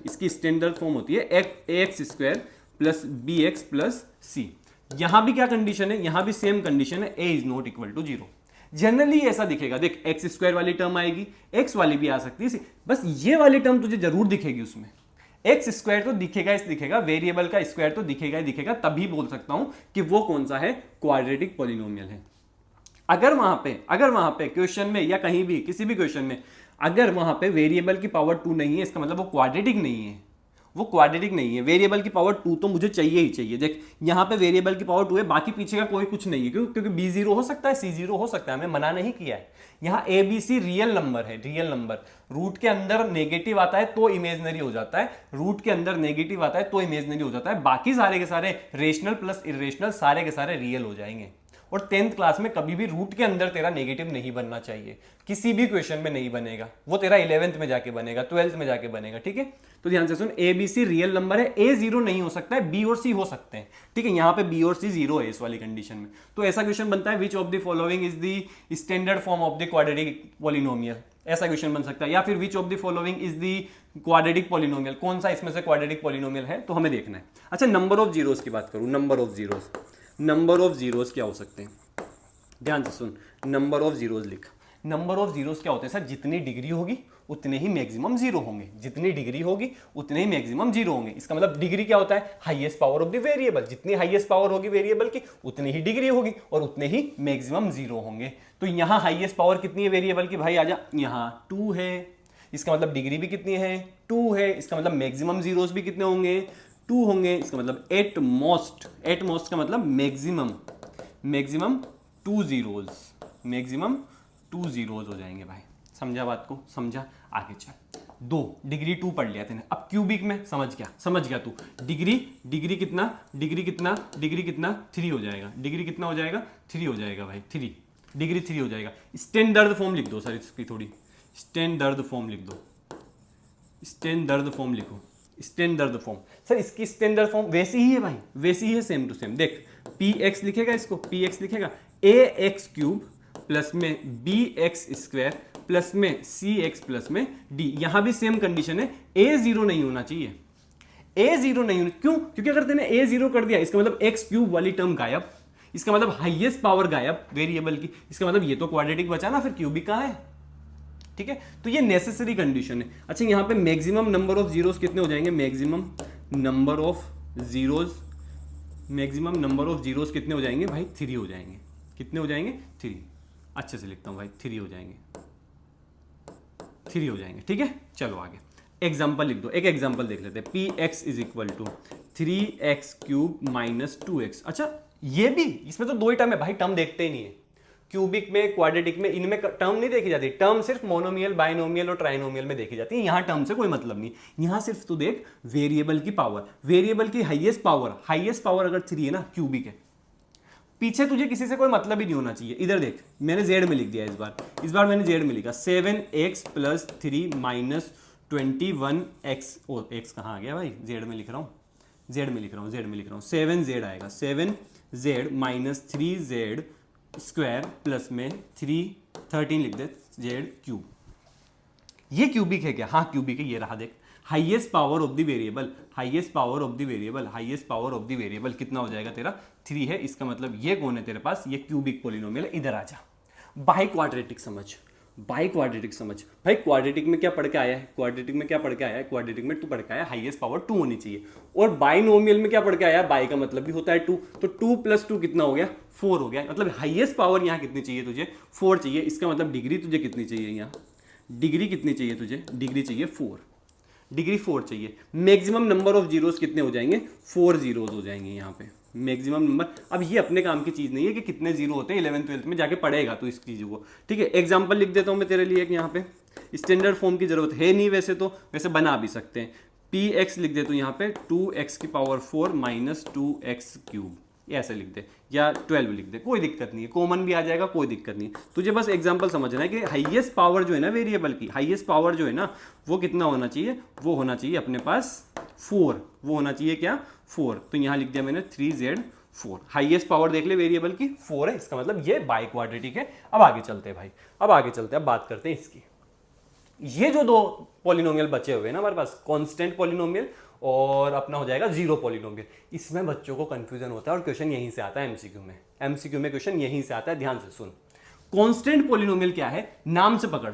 इसकी स्टैंडर्ड फॉर्म होती है ax² plus bx plus c। यहां भी क्या कंडीशन है, यहां भी सेम कंडीशन है, a is not equal to 0। Generally ऐसा दिखेगा, देख x² वाली टर्म आएगी, x वाली भी आ सकती है, बस ये वाली टर्म तुझे जरूर दिखेगी उसमें, x² तो दिखेगा, वेरिएबल का स्क्वायर तो दिखेगा ही दिखेगा, तभी बोल सकता हूं कि वो कौन सा है, क्वाड्रेटिक पॉलिनोमियल है। अगर वहां पे क्वेश्चन में या कहीं भी किसी भी क्वेश्चन में अगर वहां पे वेरिएबल की पावर 2 नहीं है, इसका मतलब वो क्वाड्रेटिक नहीं है, वेरिएबल की पावर 2 तो मुझे चाहिए ही चाहिए। देख यहाँ पे वेरिएबल की पावर 2 है, बाकी पीछे का कोई कुछ नहीं है, क्यों, क्योंकि b0 हो सकता है, c0 हो सकता है, हमें मना नहीं किया है। यहाँ abc रियल नंबर है, रूट के अंदर नेगेटिव आता है तो इमेजनरी हो जाता है, बाकी सारे के सारे रेशनल प्लस इरेशनल सारे के सारे रियल हो जाएंगे। और 10th क्लास में कभी भी रूट के अंदर तेरा नेगेटिव नहीं बनना चाहिए, किसी भी क्वेश्चन में नहीं बनेगा, वो तेरा 11th में जाके बनेगा, 12th में जाके बनेगा, ठीक है। तो ध्यान से सुन, ABC रियल नंबर है, A 0 नहीं हो सकता है, B और C हो सकते हैं, ठीक है। यहाँ पे B और C 0 है इस वाली कंडीशन में। तो ऐसा क्वेश्चन बनता है, which of the following is the standard form of the quadratic polynomial. ऐसा क्वेश्चन बन सकता है। या फिर which of the following is the quadratic polynomial, कौन सा इसमें से क्वाड्रेटिक पॉलिनोमियल है, तो हमें देखना है। अच्छा, नंबर ऑफ जीरोस की बात करूं, नंबर ऑफ जीरोस क्या हो सकते हैं, ध्यान से सुन। नंबर ऑफ जीरोस लिख। नंबर ऑफ जीरोस क्या होते हैं सर, जितनी डिग्री होगी उतने ही मैक्सिमम जीरो होंगे, जितनी डिग्री होगी उतने ही मैक्सिमम जीरो होंगे। इसका मतलब डिग्री क्या होता है, highest power of the variable, जितनी हाईएस्ट पावर होगी वेरिएबल की उतनी ही डिग्री होगी और उतने ही मैक्सिमम जीरो होंगे। तो यहां हाईएस्ट पावर कितनी है वेरिएबल की, भाई आजा, यहां 2 है, इसका मतलब डिग्री भी कितनी है, 2 है, इसका मतलब मैक्सिमम जीरोस भी कितने होंगे, 2 होंगे। इसका मतलब एट मोस्ट का मतलब मैक्सिमम 2 जीरोस, मैक्सिमम 2 जीरोस हो जाएंगे भाई। समझा बात को, समझा, आगे चल। 2 डिग्री 2 पढ़ लिया तूने, अब क्यूबिक में समझ गया तू। डिग्री कितना 3 हो जाएगा, डिग्री कितना हो जाएगा, 3 हो जाएगा भाई, 3 डिग्री 3 हो जाएगा। स्टैंडर्ड फॉर्म लिख दो सर, इसकी थोड़ी स्टैंडर्ड फॉर्म लिख दो, स्टैंडर्ड फॉर्म लिखो, स्टैंडर्ड फॉर्म। सर इसकी स्टैंडर्ड फॉर्म वैसी ही है भाई, वैसी ही है, सेम टू सेम। देख px लिखेगा, इसको px लिखेगा ax क्यूब प्लस में bx स्क्वायर प्लस में cx प्लस में d। यहां भी सेम कंडीशन है, a 0 नहीं होना चाहिए, a 0 नहीं होना, क्यों, क्योंकि अगर तूने a 0 कर दिया इसका मतलब x क्यूब वाली टर्म गायब, इसका मतलब हाईएस्ट पावर गायब वेरिएबल की, इसका मतलब ये तो क्वाड्रेटिक बचा ना, फिर क्यूबिक कहां है, ठीक है। तो ये नेसेसरी कंडीशन है। अच्छा, यहां पे मैक्सिमम नंबर ऑफ जीरोस कितने हो जाएंगे, मैक्सिमम नंबर ऑफ जीरोस कितने हो जाएंगे भाई, 3 हो जाएंगे। कितने हो जाएंगे, 3। अच्छे से लिखता हूं भाई, 3 हो जाएंगे, 3 हो जाएंगे, ठीक है। चलो आगे एग्जाम्पल लिख दो, एक एग्जाम्पल देख लेते हैं। px is equal to 3x cube minus 2x। अच्छा, ये भी, इसमें तो 2 ही टर्म है भाई, टर्म देखते ही नहीं है। क्यूबिक में, क्वाड्रेटिक में, इनमें टर्म नहीं देखी जाती, टर्म सिर्फ मोनोमियल, बाइनोमियल और ट्राइनोमियल में देखी जाती है। यहां टर्म से कोई मतलब नहीं, यहां सिर्फ तू देख वेरिएबल की पावर, वेरिएबल की हाईएस्ट पावर अगर 3 है ना, क्यूबिक है, पीछे तुझे किसी से कोई मतलब ही नहीं होना चाहिए। इधर देख, मैंने जेड में लिख दिया इस बार मैंने जेड में लिखा 7x प्लस 3 माइनस 21x। ओ x कहाँ आ गया भाई, जेड में लिख रहा हूँ 7z आएगा, 7z minus 3z square plus में 13 लिख दे जेड क्यूब। ये क्यूबिक है क्या, हाँ क्यूबिक है, ये रहा देख। Highest power of the variable कितना हो जाएगा तेरा, 3 है। इसका मतलब ये कौन है तेरे पास, ये क्यूबिक पॉलिनोमियल है। इधर आ जा, बाई क्वाड्रेटिक समझ भाई, क्वाड्रेटिक में क्या पढ़ के आया है, क्वाड्रेटिक में तू पढ़ के आया हाईएस्ट पावर 2 होनी चाहिए। और बाइनोमियल में क्या पढ़ के आया, बाई का मतलब भी होता है 2, तो 2 + 2 कितना हो गया, 4 हो गया। मतलब हाईएस्ट पावर यहाँ कितनी चाहिए तुझे, 4 चाहिए। इसका मतलब डिग्री तुझे कितनी चाहिए, यहाँ डिग्री कितनी चाहिए तुझे, डिग्री चाहिए 4, डिग्री 4 चाहिए। मैक्सिमम नंबर ऑफ जीरोस कितने हो जाएंगे, 4 जीरोस हो जाएंगे यहाँ पे मैक्सिमम नंबर। अब ये अपने काम की चीज नहीं है कि कितने जीरो होते हैं, 11th-12th में जाके पढ़ेगा तो इस चीजों को, ठीक है। एग्जांपल लिख देता हूं मैं तेरे लिए एक, यहाँ पे स्टैंडर्ड फॉर्म की जरूरत है नहीं वैसे तो, वैसे बना भी सकते हैं। px लिख दे तो यहाँ पे 2x की पावर 4 माइनस 2x क्यूब, ऐसे लिख दे, या 12 लिख दे, कोई दिक्कत नहीं है, कॉमन भी आ जाएगा, कोई दिक्कत नहीं। तुझे बस एग्जांपल समझना है कि हाईएस्ट पावर जो है ना वेरिएबल की, हाईएस्ट पावर जो है ना वो कितना होना चाहिए, वो होना चाहिए अपने पास 4, वो होना चाहिए क्या, 4। तो यहाँ लिख दिया मैंने 3z4। हाईएस्ट पावर देख ले वेरिएबल की 4 है, इसका मतलब ये बाई क्वाड्रेटिक है। अब आगे चलते हैं भाई, अब बात करते हैं इसकी। ये जो 2 पॉलिनोमियल बचे हुए हैं ना हमारे पास, कांस्टेंट पॉलिनोमियल और अपना हो जाएगा जीरो पॉलिनोमियल, इसमें बच्चों को कंफ्यूजन होता है और क्वेश्चन यहीं से आता है एमसीक्यू में क्वेश्चन यहीं से आता है। ध्यान से सुन, कांस्टेंट पॉलिनोमियल क्या है, नाम से पकड़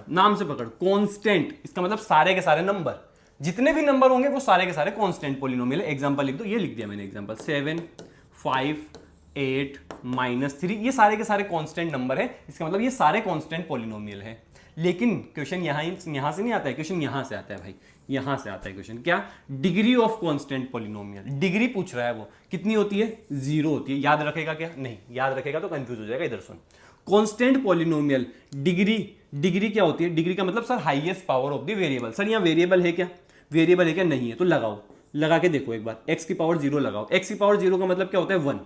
कांस्टेंट, इसका मतलब सारे के सारे नंबर, जितने भी नंबर होंगे वो सारे के सारे कांस्टेंट पॉलिनोमियल है। एग्जांपल लिख दो, ये लिख दिया मैंने एग्जांपल 7 5 8 -3, ये सारे के सारे कांस्टेंट नंबर है, इसका मतलब ये सारे कांस्टेंट पॉलिनोमियल है। लेकिन क्वेश्चन यहां से नहीं आता है, क्वेश्चन यहां से आता है भाई, यहां से आता है क्वेश्चन, क्या, degree of constant polynomial. Degree पूछ रहा है वो कितनी होती है, 0 होती है। याद रखेगा क्या, नहीं याद रखेगा तो कंफ्यूज हो जाएगा। इधर सुन, कांस्टेंट पॉलिनोमियल डिग्री क्या होती है, डिग्री का मतलब sir highest power of the variable. Sir यहाँ वेरिएबल है क्या, नहीं है तो लगाओ, लगा के देखो एक बार, x की पावर 0 लगाओ। x की पावर 0 का मतलब क्या होता है, 1।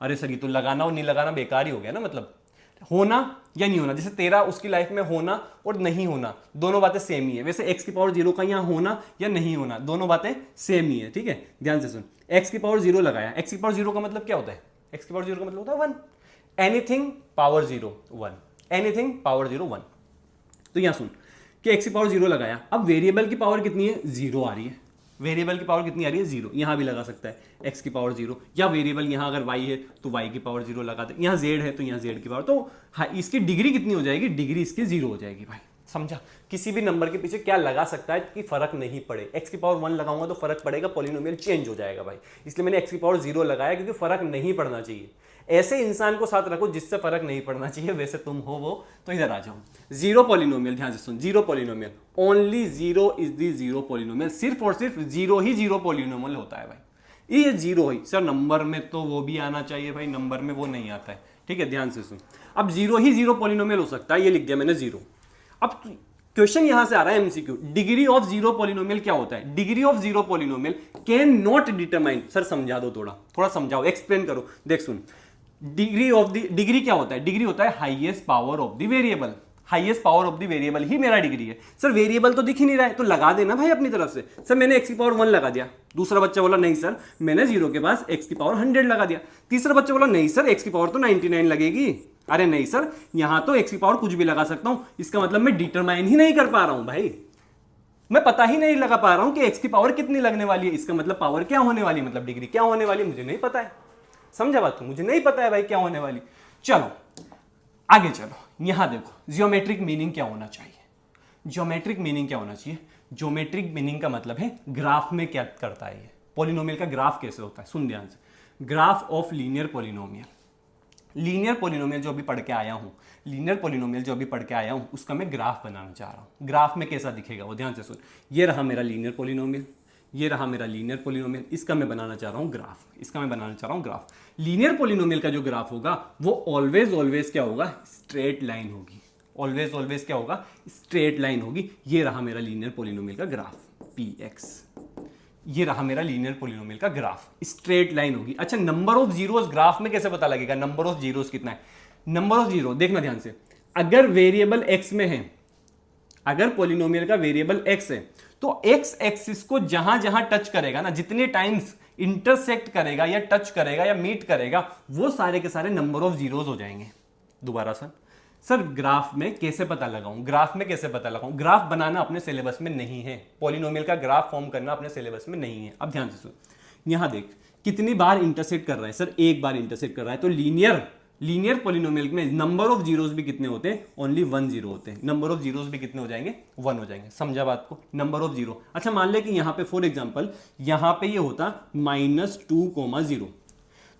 अरे सर ये तो लगाना और नहीं लगाना बेकार ही हो गया ना, मतलब होना या नहीं होना। जैसे तेरा उसकी लाइफ में होना और नहीं होना दोनों बातें सेम ही है, वैसे x की पावर 0 का यहाँ होना या नहीं होना दोनों बातें सेम ही है, ठीक है। ध्यान से सुन, x की पावर 0 लगाया, x की पावर 0 का मतलब क्या होता है, x की पावर 0 का मतलब होता है 1। Anything power 0 1, anything power 0 1। तो यहाँ सुन, कि x की पावर 0 लगाया, अब वेरिएबल की पावर कितनी है, 0 आ रही है, वेरिएबल की पावर कितनी आ रही है, 0, यहां भी लगा सकता है x की पावर 0, या वेरिएबल यहां अगर y है तो y की पावर 0 लगा दे, यहां z है तो यहां z की पावर, तो हाँ, इसकी डिग्री कितनी हो जाएगी, डिग्री इसकी 0 हो जाएगी भाई। समझा, किसी भी नंबर के पीछे क्या लगा सकता है कि फर्क नहीं पड़े, x की पावर 1 लगाऊंगा तो फर्क पड़ेगा, पॉलिनोमियल चेंज हो जाएगा भाई, इसलिए मैंने x की पावर 0 लगाया क्योंकि फर्क नहीं पड़ना चाहिए। ऐसे इंसान को साथ रखो जिससे फर्क नहीं पड़ना चाहिए, वैसे तुम हो वो, तो इधर आ जाओ। जीरो पॉलिनोमियल, ध्यान से सुन, zero polynomial, only zero is the zero polynomial, सिर्फ और सिर्फ जीरो ही जीरो पॉलिनोमियल होता है भाई, ये जीरो ही। सर नंबर में तो वो भी आना चाहिए भाई, नंबर में वो नहीं आता है, ठीक है, ध्यान से सुन। अब जीरो ही जीरो पॉलिनोमियल हो सकता है, ये लिख दिया मैंने जीरो। अब क्वेश्चन यहां से आ रहा है MCQ, degree of zero polynomial क्या होता है, degree of zero polynomial can not determine. Sir समझा दो, थोड़ा समझाओ, एक्सप्लेन करो। देख सुन, डिग्री ऑफ द, डिग्री क्या होता है, डिग्री होता है highest power of the variable, highest power of the variable ही मेरा डिग्री है। सर वेरिएबल तो दिख ही नहीं रहा है, तो लगा देना भाई अपनी तरफ से। सर मैंने x की पावर 1 लगा दिया, दूसरा बच्चा बोला नहीं सर मैंने जीरो के पास x की पावर 100 लगा दिया, तीसरा बच्चा बोला नहीं सर x की पावर तो 99 लगेगी, अरे नहीं सर यहां तो x की पावर कुछ भी लगा सकता हूं, इसका मतलब मैं डिटरमाइन ही नहीं कर पा रहा हूं भाई, मैं पता ही नहीं लगा पा रहा हूं कि x की पावर कितनी लगने वाली है, इसका मतलब पावर क्या होने वाली है, मतलब डिग्री क्या होने वाली है, मुझे नहीं पता है। समझा बात को, मुझे नहीं पता है भाई क्या होने वाली। चलो आगे चलो, यहां देखो जियोमेट्रिक मीनिंग क्या होना चाहिए, ज्योमेट्रिक मीनिंग क्या होना चाहिए, ज्योमेट्रिक मीनिंग का मतलब है ग्राफ में क्या करता है ये, पॉलिनोमियल का ग्राफ कैसे होता है। सुन ध्यान से, graph of linear polynomial, linear polynomial जो अभी पढ़ के आया हूं, लीनियर पॉलिनोमियल जो अभी पढ़ के आया हूं उसका मैं ग्राफ बनाना चाह रहा हूं। ग्राफ में कैसा दिखेगा वो ध्यान से सुन, ये रहा मेरा लीनियर पॉलिनोमियल, ये रहा मेरा लीनियर पॉलिनोमियल, इसका मैं बनाना चाह रहा हूं ग्राफ, इसका मैं बनाना चाह रहा हूं ग्राफ। लीनियर पॉलिनोमियल का जो ग्राफ होगा वो ऑलवेज ऑलवेज क्या होगा, स्ट्रेट लाइन होगी, ऑलवेज ऑलवेज क्या होगा, स्ट्रेट लाइन होगी। ये रहा मेरा लीनियर पॉलिनोमियल का ग्राफ px, ये रहा मेरा लीनियर पॉलिनोमियल का ग्राफ, स्ट्रेट लाइन होगी। अच्छा नंबर ऑफ जीरोस ग्राफ में कैसे पता लगेगा, नंबर ऑफ जीरोस कितना है, नंबर ऑफ जीरो देखना ध्यान से, अगर वेरिएबल x में है, अगर पॉलिनोमियल का वेरिएबल x है तो x एक्सिस को जहां जहां टच करेगा ना, जितने टाइम्स इंटरसेक्ट करेगा या टच करेगा या मीट करेगा, वो सारे के सारे नंबर ऑफ जीरोस हो जाएंगे। दोबारा सर ग्राफ में कैसे पता लगाऊं, ग्राफ में कैसे पता लगाऊं, ग्राफ बनाना अपने सिलेबस में नहीं है, पॉलिनोमियल का ग्राफ फॉर्म करना अपने सिलेबस में नहीं है। अब ध्यान से सुन, यहां देख कितनी बार इंटरसेक्ट कर रहा है, सर एक बार इंटरसेक्ट कर रहा है, तो लीनियर पॉलिनोमियल में नंबर ऑफ जीरोस भी कितने होते हैं, ओनली 1 जीरो होते हैं, नंबर ऑफ जीरोस भी कितने हो जाएंगे, 1 हो जाएंगे। समझा बात को, नंबर ऑफ जीरो। अच्छा मान ले कि यहां पे फॉर एग्जांपल यहां पे ये होता -2, 0,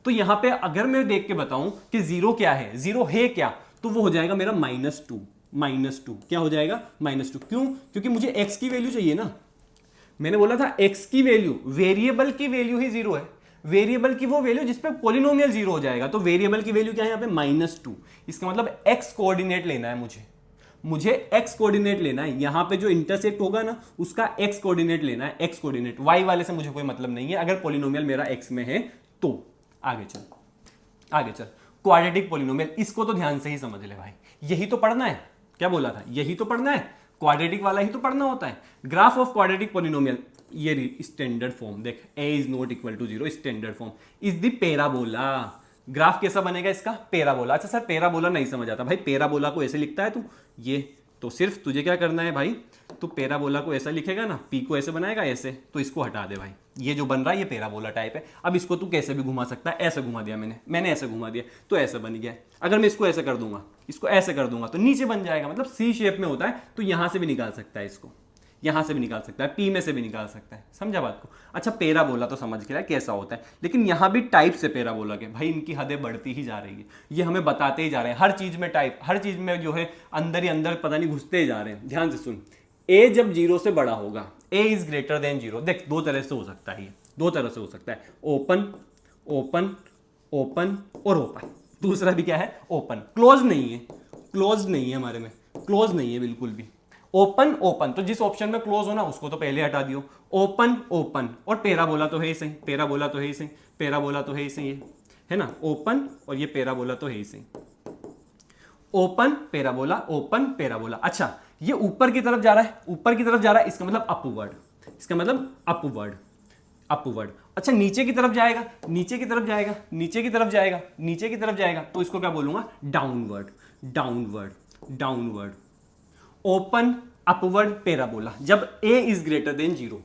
तो यहां पे अगर मैं देख के बताऊं कि जीरो क्या है, जीरो है क्या, तो वो हो जाएगा मेरा -2, क्या हो जाएगा, -2। क्यों, क्योंकि मुझे x की वैल्यू चाहिए ना, मैंने बोला था x की वैल्यू, वेरिएबल की वैल्यू ही जीरो है, वेरिएबल की वो वैल्यू जिसपे पॉलिनोमियल जीरो हो जाएगा, तो वेरिएबल की वैल्यू क्या है यहाँ पे -2, इसका मतलब x कोऑर्डिनेट लेना है मुझे x कोऑर्डिनेट लेना है, यहां पे जो इंटरसेक्ट होगा ना उसका x कोऑर्डिनेट लेना है, x कोऑर्डिनेट, y वाले से मुझे कोई मतलब नहीं है अगर पॉलिनोमियल मेरा x में है तो। आगे चल क्वाड्रेटिक पॉलिनोमियल, इसको तो ध्यान से ही समझ ले भाई, यही तो पढ़ना है, क्या बोला था, यही तो पढ़ना है, क्वाड्रेटिक वाला ही तो पढ़ना होता है। ग्राफ ऑफ क्वाड्रेटिक पॉलिनोमियल, ये स्टैंडर्ड फॉर्म देख, a is not equal to 0, standard form is the parabola. Graph कैसा बनेगा इसका, पैराबोला। अच्छा सर पैराबोला नहीं समझ आता भाई, पैराबोला को ऐसे लिखता है तू, ये तो सिर्फ तुझे क्या करना है भाई, तो पैराबोला को ऐसा लिखेगा ना, पी को ऐसे बनाएगा ऐसे, तो इसको हटा दे भाई, ये जो बन रहा है ये पैराबोला टाइप है। अब इसको तू कैसे भी घुमा सकता है, ऐसे घुमा दिया मैंने ऐसे घुमा दिया तो ऐसे बन गया। अगर मैं इसको ऐसे कर दूंगा, इसको ऐसे कर दूंगा तो नीचे बन जाएगा, मतलब सी शेप में होता है, तो यहां से भी निकाल सकता है इसको, यहां से भी निकाल सकता है, पी में से भी निकाल सकता है। समझा बात को। अच्छा पैराबोला तो समझ गया कैसा होता है, लेकिन यहां भी टाइप से पैराबोला के भाई, इनकी हदें बढ़ती ही जा रही है, ये हमें बताते ही जा रहे हैं, हर चीज में टाइप, हर चीज में जो है अंदर ही अंदर पता नहीं घुसते ही जा रहे हैं। ध्यान से सुन, ए जब 0 से बड़ा होगा, ए इज ग्रेटर देन 0, देख दो तरह से हो सकता है, ये दो तरह से हो सकता है, ओपन ओपन ओपन और ओपन। दूसरा भी क्या है, ओपन, क्लोज नहीं है, क्लोज नहीं है हमारे में, क्लोज नहीं है बिल्कुल भी, ओपन ओपन, तो जिस ऑप्शन में क्लोज हो ना उसको तो पहले हटा दियो, ओपन ओपन, और पैराबोला तो है ही सही, पैराबोला तो है ही सही, पैराबोला तो है ही सही है ना, ओपन और ये पैराबोला तो है ही सही, ओपन पैराबोला, ओपन पैराबोला। अच्छा ये ऊपर की तरफ जा रहा है, ऊपर की तरफ जा रहा है, इसका मतलब अपवर्ड, इसका मतलब अपवर्ड, अपवर्ड। अच्छा नीचे की तरफ जाएगा, नीचे की तरफ जाएगा, नीचे की तरफ जाएगा, नीचे की तरफ जाएगा, तो इसको क्या बोलूंगा, downward, downward, downward. Open upward parabola. जब a इज ग्रेटर देन 0,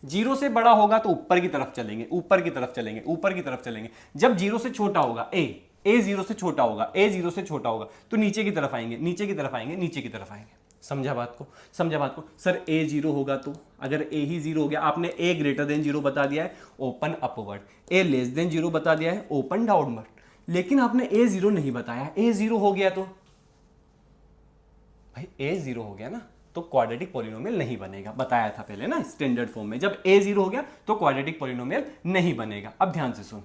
0 से बड़ा होगा तो ऊपर की तरफ चलेंगे, ऊपर की तरफ चलेंगे, ऊपर की तरफ चलेंगे। जब 0 से छोटा होगा a 0 से छोटा होगा, a 0 से छोटा होगा तो नीचे की तरफ आएंगे, नीचे की तरफ आएंगे, नीचे की तरफ आएंगे। समझा बात को, समझा बात को। सर a 0 होगा तो, अगर a ही 0 हो गया, आपने a ग्रेटर देन 0 बता दिया है, open upward, a less than 0 बता दिया है, ओपन डाउनवर्ड। लेकिन आपने a 0 नहीं बताया, a 0 हो गया तो भाई a 0 हो गया ना तो क्वाड्रेटिक पॉलिनोमियल नहीं बनेगा। बताया था पहले ना स्टैंडर्ड फॉर्म में, जब a 0 हो गया तो क्वाड्रेटिक पॉलिनोमियल नहीं बनेगा। अब ध्यान से सुन,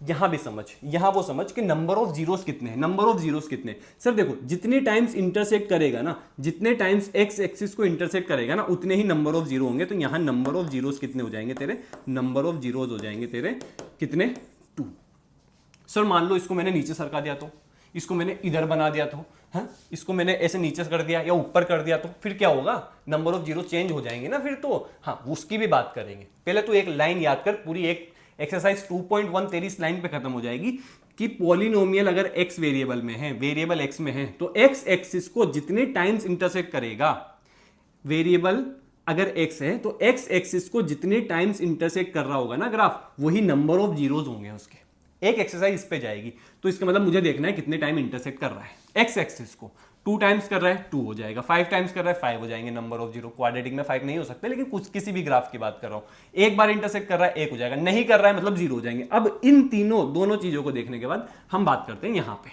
यहां भी समझ, यहां वो समझ कि नंबर ऑफ जीरोस कितने हैं, नंबर ऑफ जीरोस कितने। सर देखो, जितने टाइम्स इंटरसेक्ट करेगा ना, जितने टाइम्स एक्स एक्सिस को इंटरसेक्ट करेगा ना, उतने ही नंबर ऑफ जीरो होंगे। तो यहां नंबर ऑफ जीरोस कितने हो जाएंगे तेरे, नंबर ऑफ जीरोस हो जाएंगे तेरे कितने, 2। सर मान लो इसको मैंने नीचे सरका दिया तो, इसको मैंने इधर बना दिया तो, हाँ, इसको मैंने ऐसे नीचे कर दिया या ऊपर कर दिया तो फिर क्या होगा, नंबर ऑफ जीरो चेंज हो जाएंगे ना फिर तो। हाँ, उसकी भी बात करेंगे। पहले तो एक लाइन याद कर, पूरी एक एक्सरसाइज 2.1 तेरी इस लाइन पे खत्म हो जाएगी कि पॉलिनोमियल अगर x वेरिएबल में है, वेरिएबल x में है, तो x एक्सिस को जितने टाइम्स इंटरसेक्ट करेगा, वेरिएबल अगर x है तो x एक्सिस को जितने टाइम्स इंटरसेक्ट कर रहा होगा ना ग्राफ, वही नंबर ऑफ जीरोस होंगे उसके। एक एक्सरसाइज इस पे जाएगी तो इसका मतलब मुझे देखना है कितने टाइम इंटरसेक्ट कर रहा है। x एक्सिस को 2 टाइम्स कर रहा है 2 हो जाएगा, 5 टाइम्स कर रहा है 5 हो जाएंगे नंबर ऑफ जीरो। क्वाड्रेटिक में 5 नहीं हो सकते, लेकिन कुछ किसी भी ग्राफ की बात कर रहा हूं। एक बार इंटरसेक्ट कर रहा है 1 हो जाएगा, नहीं कर रहा है मतलब 0 हो जाएंगे। अब इन दोनों चीजों को देखने के बाद हम बात करते हैं यहां पे।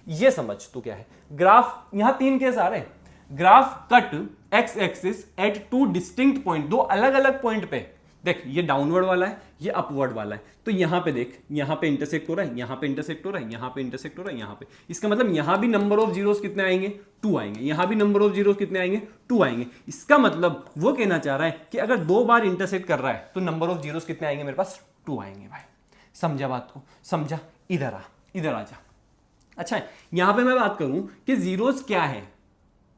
ये समझ तो क्या है, ग्राफ यहां 3 केस आ रहे हैं। Graph cut x axis at 2 distinct point, 2 अलग अलग पॉइंट पे। देख, ये डाउनवर्ड वाला है, ये अपवर्ड वाला है। तो यहां पे देख, यहां पे इंटरसेक्ट हो रहा है, यहां पे इंटरसेक्ट हो रहा है, यहां पे इंटरसेक्ट हो रहा है, यहां पे। इसका मतलब यहां भी नंबर ऑफ जीरोस कितने आएंगे, 2 आएंगे। यहां भी नंबर ऑफ जीरोस कितने आएंगे, 2 आएंगे। इसका मतलब वो कहना चाह रहा है कि अगर 2 बार इंटरसेक्ट कर रहा है तो नंबर ऑफ जीरोस कितने आएंगे मेरे पास, 2 आएंगे। भाई समझा बात को, समझा। इधर आ, इधर आ जा। अच्छा, यहां पे मैं बात करूं कि जीरोस क्या है,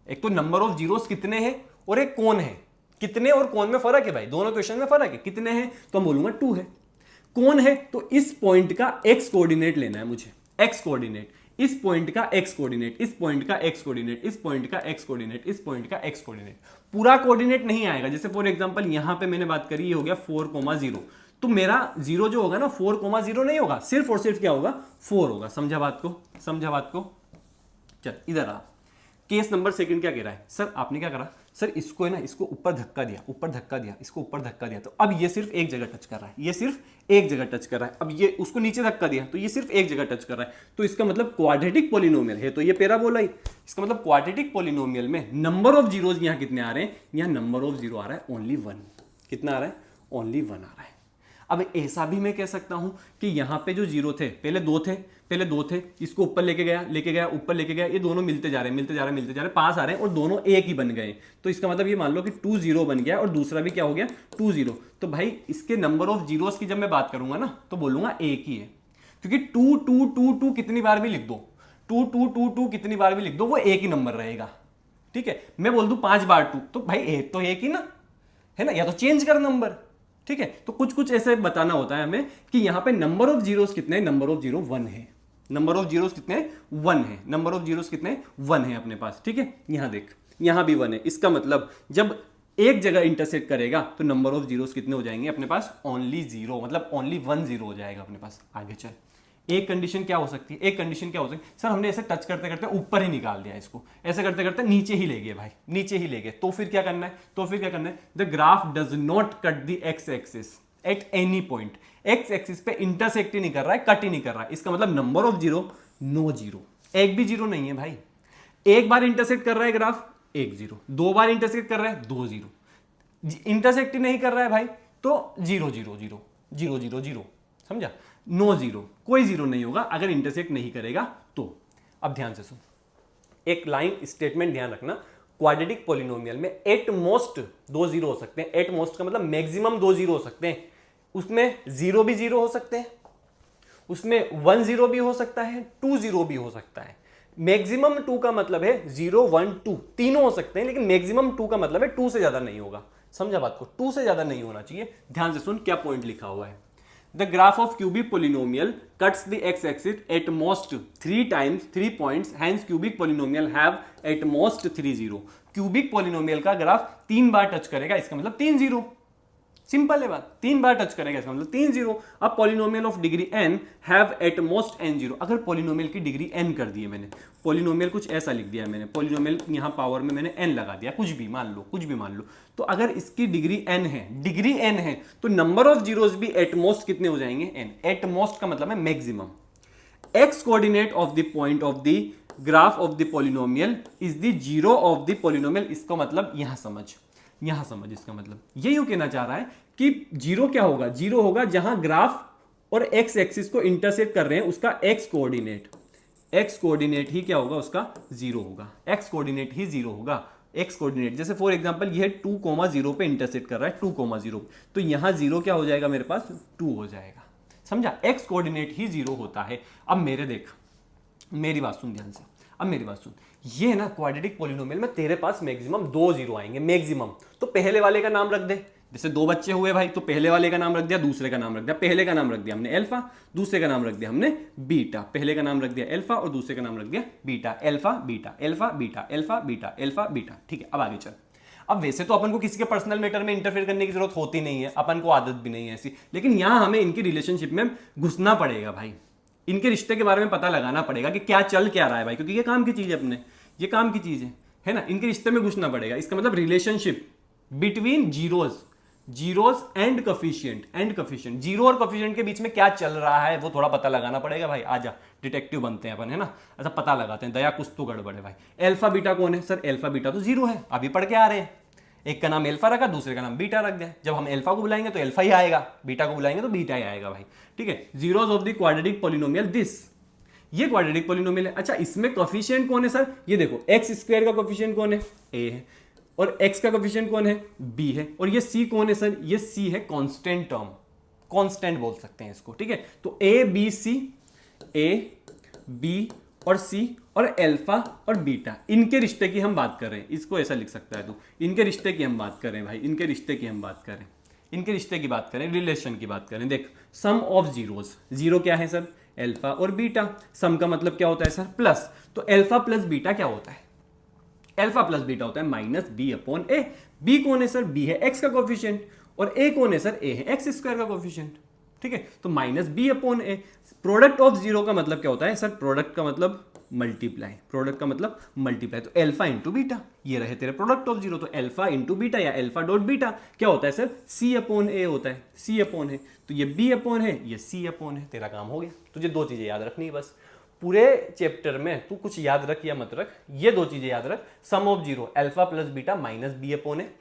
एक तो नंबर ऑफ जीरोस कितने हैं और एक कौन है। कितने और कौन में फर्क है भाई, दोनों क्वेश्चन में फर्क है। कितने हैं तो मैं बोलूंगा 2 है। कौन है तो इस पॉइंट का x कोऑर्डिनेट लेना है मुझे, x कोऑर्डिनेट, इस पॉइंट का x कोऑर्डिनेट, इस पॉइंट का x कोऑर्डिनेट, इस पॉइंट का x कोऑर्डिनेट, इस पॉइंट का x कोऑर्डिनेट। पूरा कोऑर्डिनेट नहीं आएगा। जैसे फॉर एग्जांपल यहां पे मैंने बात करी, ये हो गया 4,0, तो मेरा 0 जो होगा ना 4,0 नहीं होगा, सिर्फ और सिर्फ क्या होगा, 4 होगा। समझा बात को, समझा बात को। चल इधर आ, केस नंबर सेकंड क्या कह रहा है। सर आपने क्या करा, सर इसको है ना, इसको ऊपर धक्का दिया, ऊपर धक्का दिया, इसको ऊपर धक्का दिया, तो अब ये सिर्फ एक जगह टच कर रहा है, ये सिर्फ एक जगह टच कर रहा है। अब ये उसको नीचे धक्का दिया तो ये सिर्फ एक जगह टच कर रहा है। तो इसका मतलब क्वाड्रेटिक पॉलिनोमियल है, तो ये पैराबोला ही। इसका मतलब क्वाड्रेटिक पॉलिनोमियल में नंबर ऑफ जीरोज यहाँ कितने आ रहे हैं, यहाँ नंबर ऑफ जीरो आ रहा है ओनली 1। कितना आ रहा है, ओनली 1 आ रहा है। अब ऐसा भी मैं कह सकता हूं कि यहां पे जो जीरो थे, पहले दो थे, इसको ऊपर लेके गया, ऊपर लेके गया, ये दोनों मिलते जा रहे हैं, पास आ रहे हैं और दोनों एक ही बन गए। तो इसका मतलब ये मान लो कि 2 0 बन गया और दूसरा भी क्या हो गया, 2 0। तो भाई इसके नंबर ऑफ जीरोस की जब मैं बात करूंगा ना तो बोलूंगा एक ही है, क्योंकि 2 2 2 2 कितनी बार भी लिख दो, 2 2 2 2 कितनी बार भी लिख दो, वो एक ही नंबर रहेगा। ठीक है, मैं बोल दूं 5 बार 2, तो भाई एक तो एक ही ना है ना, या तो चेंज कर नंबर। ठीक है, तो कुछ ऐसे बताना होता है हमें कि यहां पे नंबर ऑफ जीरोस कितने हैं, नंबर ऑफ जीरो 1 है। नंबर ऑफ जीरोस कितने हैं, 1 है। नंबर ऑफ जीरोस कितने 1 है अपने पास। ठीक है, यहां देख, यहां भी 1 है। इसका मतलब जब एक जगह इंटरसेक्ट करेगा तो नंबर ऑफ जीरोस कितने हो जाएंगे अपने पास, ओनली 0, मतलब ओनली 1 0 हो जाएगा अपने पास। आगे चल, एक कंडीशन क्या हो सकती है, एक कंडीशन क्या हो सकती है, सर हमने ऐसे टच करते करते ऊपर ही निकाल दिया, इसको ऐसे करते करते नीचे ही ले गए भाई, नीचे ही ले गए। तो फिर क्या करना है, the graph does not cut the x axis at any point. X axis पे इंटरसेक्ट ही नहीं कर रहा है, कट ही नहीं कर रहा है। इसका मतलब number of zero, no zero, एक भी जीरो नहीं है भाई। एक बार इंटरसेक्ट कर रहा है ग्राफ, 1 0, 2 बार इंटरसेक्ट कर रहा है, 2 0, इंटरसेक्ट ही नहीं कर रहा है भाई तो 0 0 0 0 0 0। समझा, नो जीरो, कोई जीरो नहीं होगा अगर इंटरसेक्ट नहीं करेगा तो। अब ध्यान से सुन, एक लाइन स्टेटमेंट ध्यान रखना, क्वाड्रेटिक पॉलिनोमियल में एट मोस्ट 2 जीरो हो सकते हैं। एट मोस्ट का मतलब मैक्सिमम 2 जीरो हो सकते हैं। उसमें 0 भी 0 हो सकते हैं, उसमें 1 0 भी हो सकता है, 2 0 भी हो सकता है। मैक्सिमम 2 का मतलब है 0 1 2 तीनों हो सकते हैं, लेकिन मैक्सिमम 2 का मतलब है 2 से ज्यादा नहीं होगा। समझा बात को, 2 से ज्यादा नहीं होना चाहिए। ध्यान से सुन क्या पॉइंट लिखा हुआ है, the graph of cubic polynomial cuts the x axis at most 3 times 3 points, hence cubic polynomial have at most 3 0। Cubic polynomial का ग्राफ 3 बार टच करेगा, इसका मतलब 3 0। सिंपल है बात, 3 बार टच करेगा इसका मतलब 3 0। अब polynomial of degree n have at most n 0। अगर पॉलिनोमियल की डिग्री n कर दी है मैंने, पॉलिनोमियल कुछ ऐसा लिख दिया मैंने, पॉलिनोमियल यहां पावर में मैंने n लगा दिया, कुछ भी मान लो, तो अगर इसकी डिग्री n है, तो नंबर ऑफ जीरोस भी एट मोस्ट कितने हो जाएंगे? n। एट मोस्ट का मतलब है maximum. x coordinate of the point of the graph of the polynomial is the zero of the polynomial. इसको मतलब यहां समझ इसका मतलब ये यूं कहना चाह रहा है कि जीरो क्या होगा? जीरो होगा जहां ग्राफ और एक्स एक्सिस को इंटरसेक्ट कर रहे हैं, उसका एक्स कोऑर्डिनेट ही क्या होगा? उसका जीरो होगा। एक्स कोऑर्डिनेट ही जीरो होगा। एक्स कोऑर्डिनेट जैसे फॉर एग्जांपल ये 2,0 पे इंटरसेक्ट कर रहा है, 2,0, तो यहां जीरो क्या हो जाएगा? मेरे पास 2 हो जाएगा। समझा? एक्स कोऑर्डिनेट ही जीरो होता है। अब मेरी बात सुन ध्यान से। अब मेरी बात सुन, ये ना क्वाड्रेटिक पॉलिनोमियल में तेरे पास मैक्सिमम 2 जीरो आएंगे, मैक्सिमम। तो पहले वाले का नाम रख दे। जैसे 2 बच्चे हुए भाई, तो पहले वाले का नाम रख दिया, दूसरे का नाम रख दिया। पहले का नाम रख दिया हमने अल्फा, दूसरे का नाम रख दिया हमने बीटा। पहले का नाम रख दिया अल्फा और दूसरे का नाम रख दिया beta. Alpha beta, alpha beta, alpha beta, alpha beta. ठीक है, अब आगे चल। अब वैसे तो अपन को किसी के पर्सनल मैटर में इंटरफेयर करने की जरूरत होती नहीं है, अपन को आदत भी नहीं है ऐसी, लेकिन यहां हमें इनकी रिलेशनशिप में घुसना पड़ेगा भाई। इनके रिश्ते के बारे में पता लगाना पड़ेगा कि क्या चल क्या रहा है भाई, क्योंकि ये काम की चीज है अपने, ये काम की चीज है ना। इनके रिश्ते में घुसना पड़ेगा। इसका मतलब relationship between zeros and coefficient. Zero और कफिशिएंट के बीच में क्या चल रहा है वो थोड़ा पता लगाना पड़ेगा भाई। आजा, डिटेक्टिव बनते हैं अपन, है ना। ऐसा पता लगाते हैं, दया कुछ तो गड़बड़ है भाई। अल्फा बीटा कौन है? सर अल्फा बीटा तो जीरो है, अभी पढ़ के आ रहे हैं। एक का नाम अल्फा रखा, दूसरे का नाम बीटा रख दिया। जब हम अल्फा को बुलाएंगे तो अल्फा ही आएगा, बीटा को बुलाएंगे तो बीटा ही आएगा भाई। ठीक है, zeros of the quadratic polynomial this, ये क्वाड्रेटिक पॉलिनोमियल है। अच्छा, इसमें कोफिशिएंट कौन है सर? ये देखो, एक्स स्क्वायर का कोफिशिएंट कौन है? ए है। और एक्स का कोफिशिएंट कौन है? बी है। और ये सी कौन है सर? ये सी है कांस्टेंट टर्म, कांस्टेंट बोल सकते हैं इसको। ठीक है, तो A B C, A B और सी और अल्फा और बीटा, इनके रिश्ते की हम बात कर रहे हैं। इसको ऐसा लिख सकता है तू, इनके रिश्ते की हम बात कर रहे हैं भाई, इनके रिश्ते की हम बात करें, इनके रिश्ते की बात करें, रिलेशन की बात करें। देख, सम ऑफ जीरोस, जीरो क्या है सर? अल्फा और बीटा। सम का मतलब क्या होता है सर? प्लस। तो अल्फा प्लस बीटा क्या होता है? अल्फा प्लस बीटा होता है माइनस बी अपॉन ए। बी कौन है सर? बी है एक्स का कोफिशिएंट। और ए कौन है सर? ए है एक्स स्क्वायर का कोफिशिएंट। ठीक है, तो minus B upon A. Product of zero का मतलब क्या होता है सर? प्रोडक्ट का मतलब मल्टीप्लाई, प्रोडक्ट का मतलब मल्टीप्लाई। तो अल्फा इंटू बीटा, ये रहे तेरे प्रोडक्ट ऑफ जीरो। तो अल्फा इंटू बीटा या अल्फा डॉट बीटा क्या होता है सर? सी अपॉन ए होता है, सी अपॉन है। तो ये बी अपॉन है, ये सी अपॉन है। तेरा काम हो गया। तुझे 2 चीजें याद रखनी है बस। पूरे चैप्टर में तू कुछ याद रख या मत रख, ये 2 चीजें याद रख। Sum of zero alpha plus beta minus B upon है,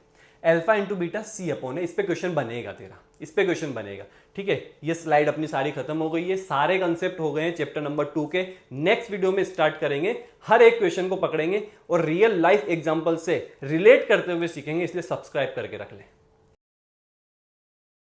alpha into beta C upon है। इस पे क्वेश्चन बनेगा तेरा, इस पे क्वेश्चन बनेगा। ठीक है, ये स्लाइड अपनी सारी खत्म हो गई है, सारे कंसेप्ट हो गए हैं चैप्टर नंबर 2 के। नेक्स्ट वीडियो में स्टार्ट करेंगे, हर एक क्वेश्चन को पकड़ेंगे और रियल लाइफ एग्जांपल से रिलेट करते हुए सीखेंगे, इसलिए सब्सक्राइब करके रख लें।